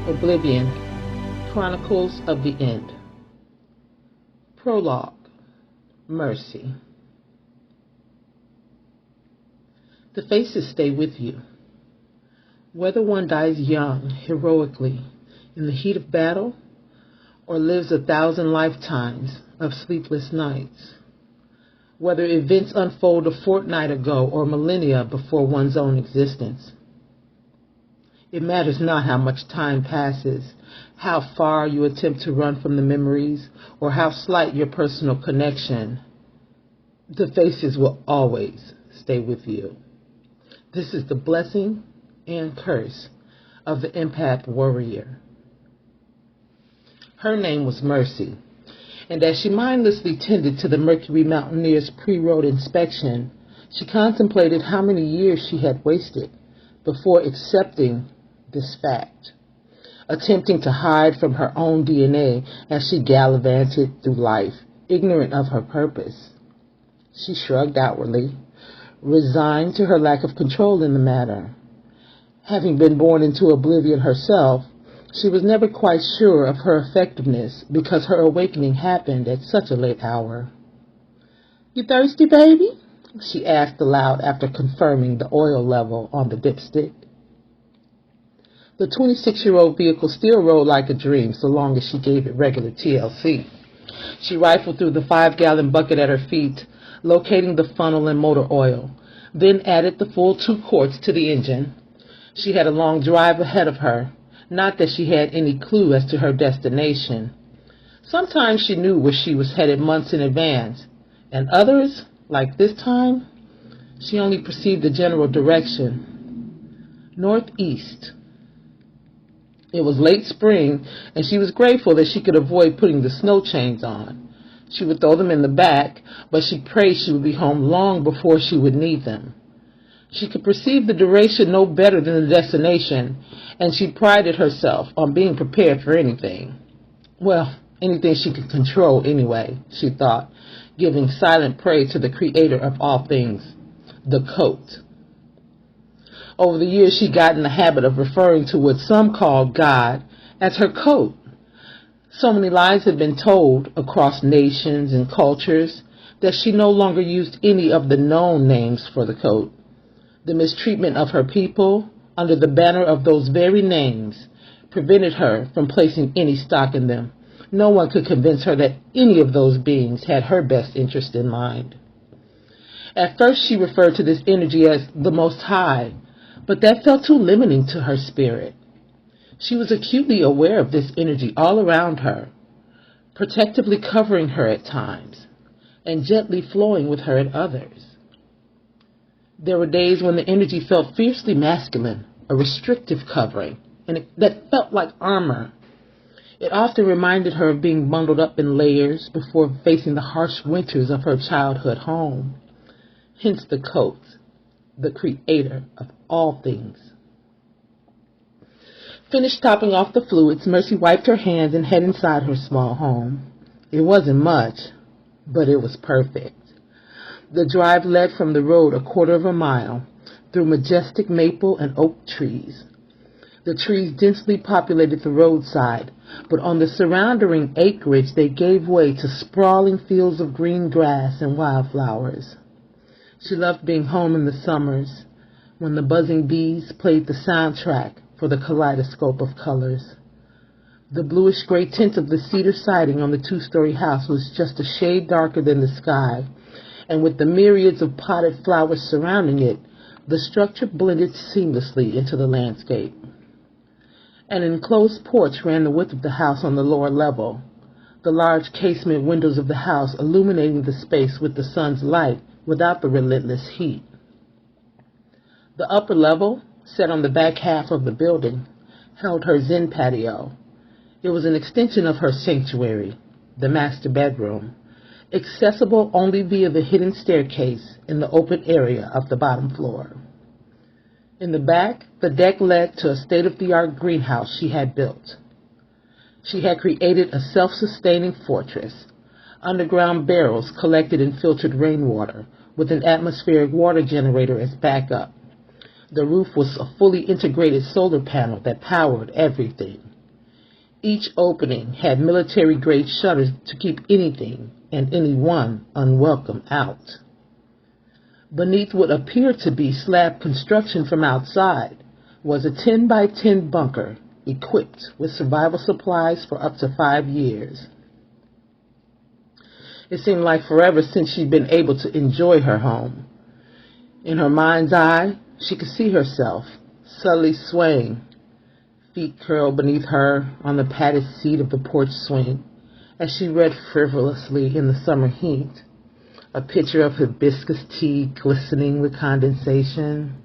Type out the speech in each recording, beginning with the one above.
Oblivion, Chronicles of the End. Prologue, Mercy. The faces stay with you. Whether one dies young, heroically, in the heat of battle, or lives 1,000 lifetimes of sleepless nights, whether events unfold a fortnight ago or millennia before one's own existence, it matters not how much time passes, how far you attempt to run from the memories, or how slight your personal connection. The faces will always stay with you. This is the blessing and curse of the empath warrior. Her name was Mercy, and as she mindlessly tended to the Mercury Mountaineer's pre-road inspection, she contemplated how many years she had wasted before accepting this fact, attempting to hide from her own DNA as she gallivanted through life, ignorant of her purpose. She shrugged outwardly, resigned to her lack of control in the matter. Having been born into oblivion herself, she was never quite sure of her effectiveness because her awakening happened at such a late hour. "You thirsty, baby?" she asked aloud after confirming the oil level on the dipstick. The 26-year-old vehicle still rolled like a dream so long as she gave it regular TLC. She rifled through the 5-gallon bucket at her feet, locating the funnel and motor oil, then added the full 2 quarts to the engine. She had a long drive ahead of her, not that she had any clue as to her destination. Sometimes she knew where she was headed months in advance, and others, like this time, she only perceived the general direction. Northeast. It was late spring, and she was grateful that she could avoid putting the snow chains on. She would throw them in the back, but she prayed she would be home long before she would need them. She could perceive the duration no better than the destination, and she prided herself on being prepared for anything. Well, anything she could control anyway, she thought, giving silent praise to the creator of all things, the coat. Over the years, she got in the habit of referring to what some called God as her coat. So many lies had been told across nations and cultures that she no longer used any of the known names for the coat. The mistreatment of her people, under the banner of those very names, prevented her from placing any stock in them. No one could convince her that any of those beings had her best interest in mind. At first, she referred to this energy as the Most High, but that felt too limiting to her spirit. She was acutely aware of this energy all around her, protectively covering her at times, and gently flowing with her at others. There were days when the energy felt fiercely masculine, a restrictive covering, and that felt like armor. It often reminded her of being bundled up in layers before facing the harsh winters of her childhood home. Hence the coat, the creator of all things. Finished topping off the fluids, Mercy wiped her hands and headed inside her small home. It wasn't much, but it was perfect. The drive led from the road 1/4 of a mile through majestic maple and oak trees. The trees densely populated the roadside, but on the surrounding acreage they gave way to sprawling fields of green grass and wildflowers. She loved being home in the summers, when the buzzing bees played the soundtrack for the kaleidoscope of colors. The bluish-gray tint of the cedar siding on the 2-story house was just a shade darker than the sky, and with the myriads of potted flowers surrounding it, the structure blended seamlessly into the landscape. An enclosed porch ran the width of the house on the lower level, the large casement windows of the house illuminating the space with the sun's light without the relentless heat. The upper level, set on the back half of the building, held her Zen patio. It was an extension of her sanctuary, the master bedroom, accessible only via the hidden staircase in the open area of the bottom floor. In the back, the deck led to a state-of-the-art greenhouse she had built. She had created a self-sustaining fortress. Underground barrels collected and filtered rainwater, with an atmospheric water generator as backup. The roof was a fully integrated solar panel that powered everything. Each opening had military-grade shutters to keep anything and anyone unwelcome out. Beneath what appeared to be slab construction from outside was a 10-by-10 bunker equipped with survival supplies for up to 5 years. It seemed like forever since she'd been able to enjoy her home. In her mind's eye, she could see herself, subtly swaying, feet curled beneath her on the padded seat of the porch swing, as she read frivolously in the summer heat, a pitcher of hibiscus tea glistening with condensation.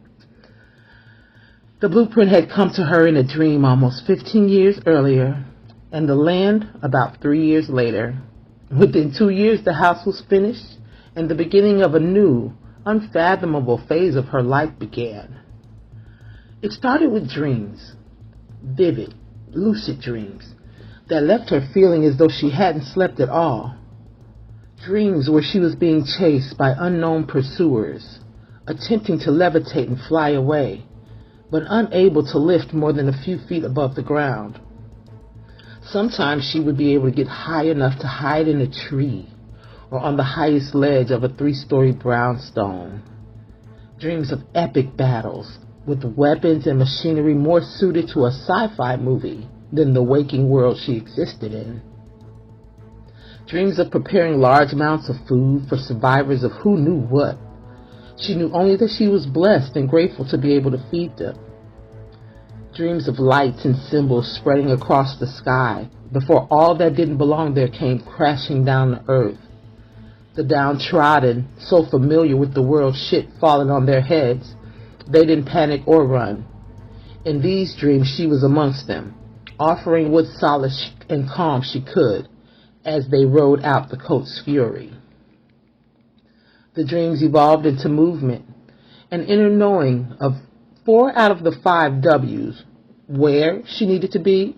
The blueprint had come to her in a dream almost 15 years earlier, and the land about 3 years later. Within 2 years, the house was finished, and the beginning of a new, unfathomable phase of her life began. It started with dreams, vivid, lucid dreams, that left her feeling as though she hadn't slept at all. Dreams where she was being chased by unknown pursuers, attempting to levitate and fly away, but unable to lift more than a few feet above the ground. Sometimes she would be able to get high enough to hide in a tree or on the highest ledge of a 3-story brownstone. Dreams of epic battles with weapons and machinery more suited to a sci-fi movie than the waking world she existed in. Dreams of preparing large amounts of food for survivors of who knew what. She knew only that she was blessed and grateful to be able to feed them. Dreams of lights and symbols spreading across the sky before all that didn't belong there came crashing down to earth. The downtrodden, so familiar with the world shit falling on their heads, they didn't panic or run. In these dreams she was amongst them, offering what solace and calm she could as they rode out the coast's fury. The dreams evolved into movement, an inner knowing of 4 out of the 5 W's: where she needed to be,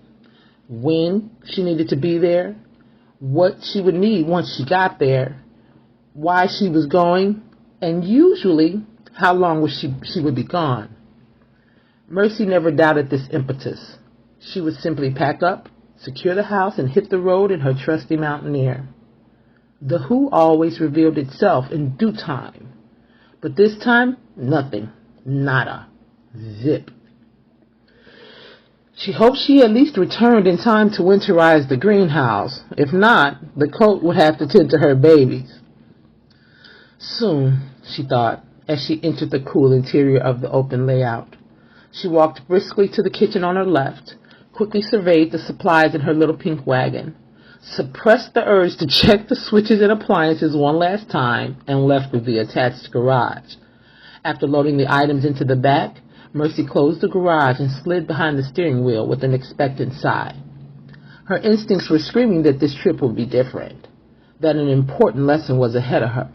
when she needed to be there, what she would need once she got there, why she was going, and usually how long she would be gone. Mercy never doubted this impetus. She would simply pack up, secure the house, and hit the road in her trusty mountaineer. The who always revealed itself in due time, but this time, nothing, nada, zip. She hoped she at least returned in time to winterize the greenhouse. If not, the coat would have to tend to her babies. Soon, she thought, as she entered the cool interior of the open layout. She walked briskly to the kitchen on her left, quickly surveyed the supplies in her little pink wagon, suppressed the urge to check the switches and appliances one last time, and left with the attached garage. After loading the items into the back, Mercy closed the garage and slid behind the steering wheel with an expectant sigh. Her instincts were screaming that this trip would be different, that an important lesson was ahead of her.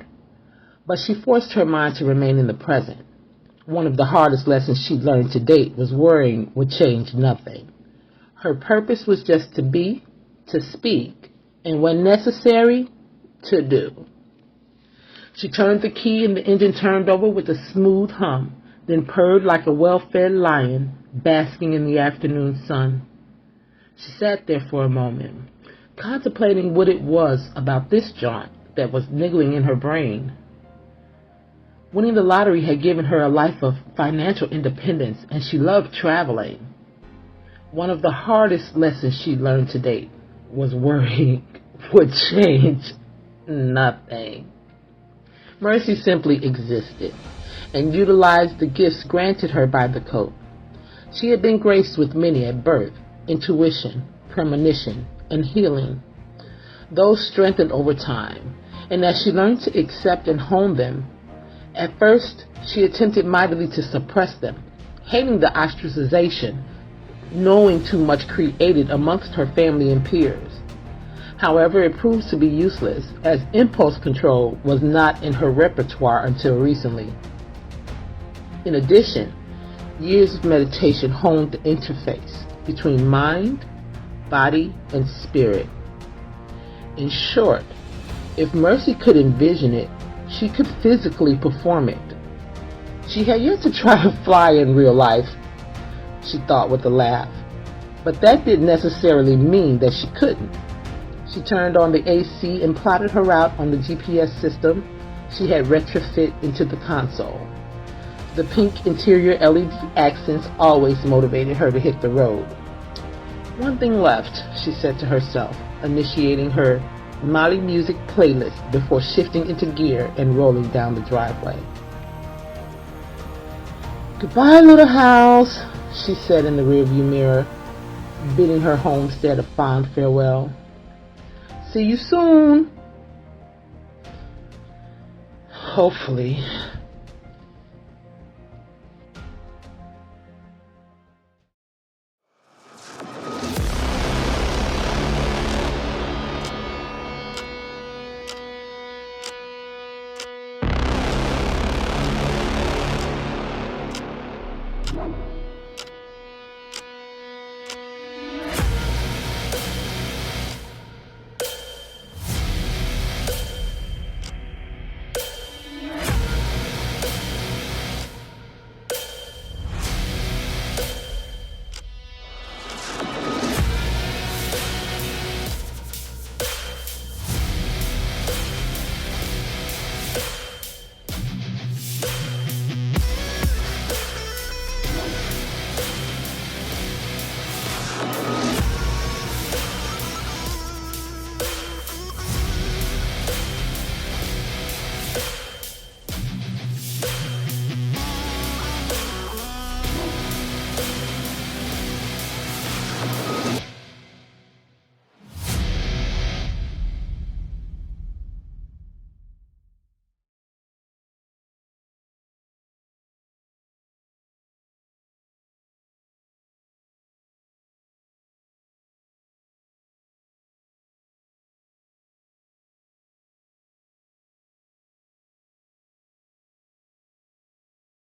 But she forced her mind to remain in the present. One of the hardest lessons she'd learned to date was worrying would change nothing. Her purpose was just to be, to speak, and when necessary, to do. She turned the key and the engine turned over with a smooth hum, then purred like a well-fed lion basking in the afternoon sun. She sat there for a moment, contemplating what it was about this jaunt that was niggling in her brain. Winning the lottery had given her a life of financial independence, and she loved traveling. One of the hardest lessons she learned to date was worrying would change nothing. Mercy simply existed and utilized the gifts granted her by the coat. She had been graced with many at birth: intuition, premonition, and healing. Those strengthened over time, and as she learned to accept and hone them, at first she attempted mightily to suppress them, hating the ostracization, knowing too much created amongst her family and peers. However, it proved to be useless, as impulse control was not in her repertoire until recently. In addition, years of meditation honed the interface between mind, body, and spirit. In short, if Mercy could envision it, she could physically perform it. She had yet to try to fly in real life, she thought with a laugh. But that didn't necessarily mean that she couldn't. She turned on the AC and plotted her route on the GPS system she had retrofit into the console. The pink interior LED accents always motivated her to hit the road. One thing left, she said to herself, initiating her Molly music playlist before shifting into gear and rolling down the driveway. "Goodbye, little house," she said in the rearview mirror, bidding her homestead a fond farewell. "See you soon." Hopefully,